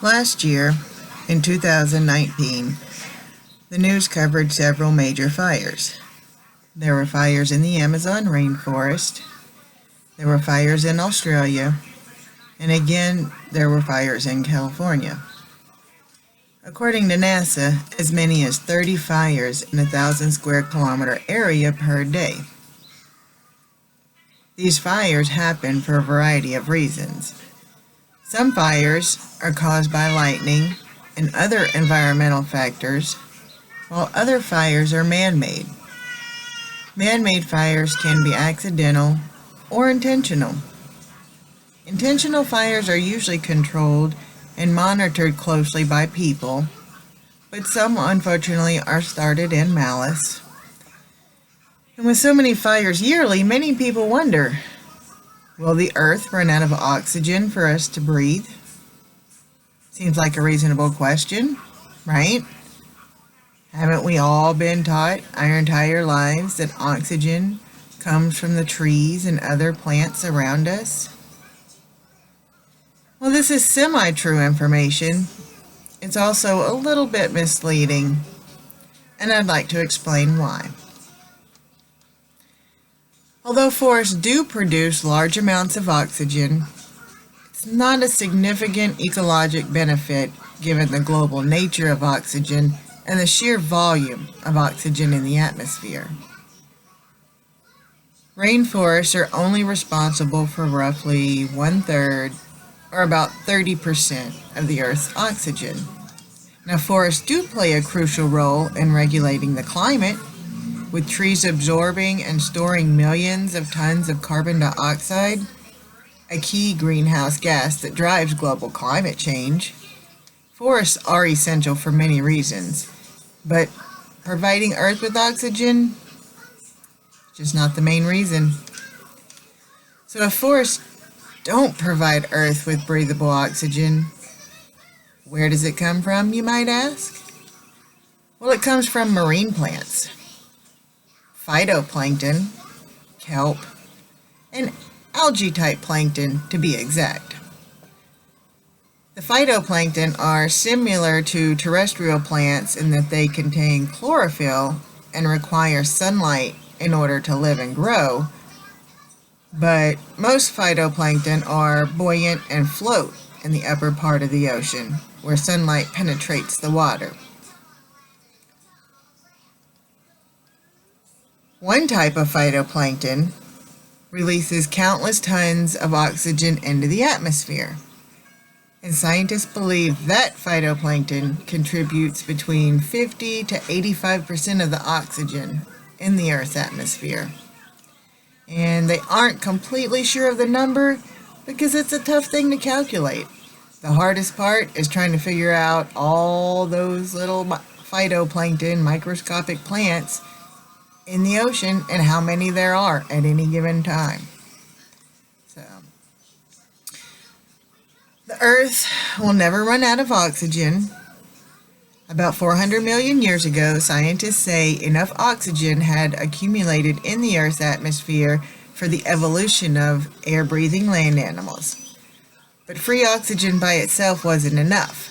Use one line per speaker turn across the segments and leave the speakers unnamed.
Last year, in 2019, the news covered several major fires. There were fires in the Amazon rainforest, there were fires in Australia, and again, there were fires in California. According to NASA, as many as 30 fires in a 1,000 square kilometer area per day. These fires happen for a variety of reasons. Some fires are caused by lightning and other environmental factors, while other fires are man-made. Man-made fires can be accidental or intentional. Intentional fires are usually controlled and monitored closely by people, but some unfortunately are started in malice. And with so many fires yearly, many people wonder, will the earth run out of oxygen for us to breathe? Seems like a reasonable question, right? Haven't we all been taught our entire lives that oxygen comes from the trees and other plants around us? Well, this is semi-true information. It's also a little bit misleading, and I'd like to explain why. Although forests do produce large amounts of oxygen, it's not a significant ecologic benefit given the global nature of oxygen and the sheer volume of oxygen in the atmosphere. Rainforests are only responsible for roughly 1/3, or about 30% of the Earth's oxygen. Now, forests do play a crucial role in regulating the climate, with trees absorbing and storing millions of tons of carbon dioxide, a key greenhouse gas that drives global climate change. Forests are essential for many reasons, but providing Earth with oxygen, just not the main reason. So if forests don't provide Earth with breathable oxygen, where does it come from, you might ask? Well, it comes from marine plants, phytoplankton, kelp, and algae-type plankton to be exact. The phytoplankton are similar to terrestrial plants in that they contain chlorophyll and require sunlight in order to live and grow, but most phytoplankton are buoyant and float in the upper part of the ocean, where sunlight penetrates the water. One type of phytoplankton releases countless tons of oxygen into the atmosphere, and scientists believe that phytoplankton contributes between 50 to 85% of the oxygen in the Earth's atmosphere. And they aren't completely sure of the number because it's a tough thing to calculate. The hardest part is trying to figure out all those little phytoplankton, microscopic plants in the ocean and how many there are at any given time. So, the Earth will never run out of oxygen. About 400 million years ago, scientists say enough oxygen had accumulated in the Earth's atmosphere for the evolution of air-breathing land animals. But free oxygen by itself wasn't enough.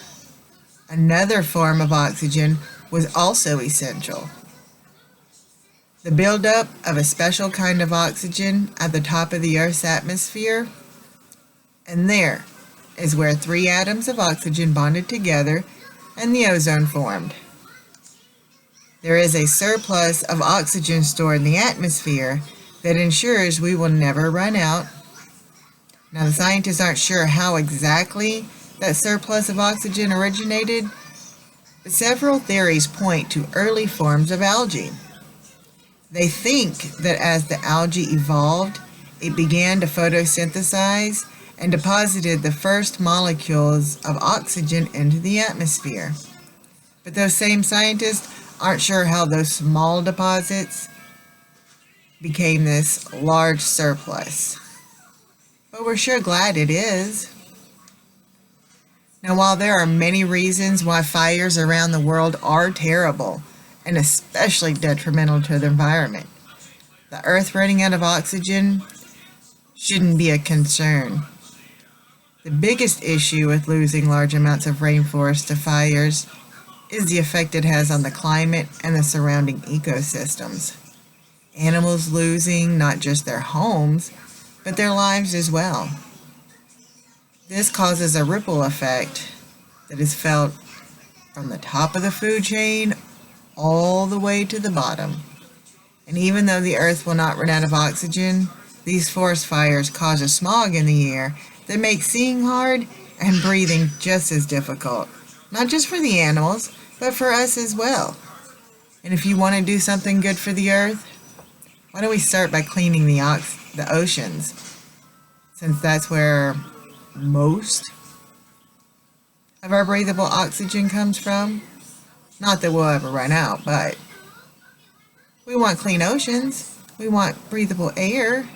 Another form of oxygen was also essential. The buildup of a special kind of oxygen at the top of the Earth's atmosphere, and there is where 3 atoms of oxygen bonded together and the ozone formed. There is a surplus of oxygen stored in the atmosphere that ensures we will never run out. Now, the scientists aren't sure how exactly that surplus of oxygen originated, but several theories point to early forms of algae. They think that as the algae evolved, it began to photosynthesize and deposited the first molecules of oxygen into the atmosphere. But those same scientists aren't sure how those small deposits became this large surplus. But we're sure glad it is. Now, while there are many reasons why fires around the world are terrible and especially detrimental to the environment, the Earth running out of oxygen shouldn't be a concern. The biggest issue with losing large amounts of rainforest to fires is the effect it has on the climate and the surrounding ecosystems. Animals losing not just their homes, but their lives as well. This causes a ripple effect that is felt from the top of the food chain all the way to the bottom. And even though the earth will not run out of oxygen, these forest fires cause a smog in the air that makes seeing hard and breathing just as difficult. Not just for the animals, but for us as well. And if you want to do something good for the earth, why don't we start by cleaning the oceans, since that's where most of our breathable oxygen comes from. Not that we'll ever run out, but we want clean oceans. We want breathable air.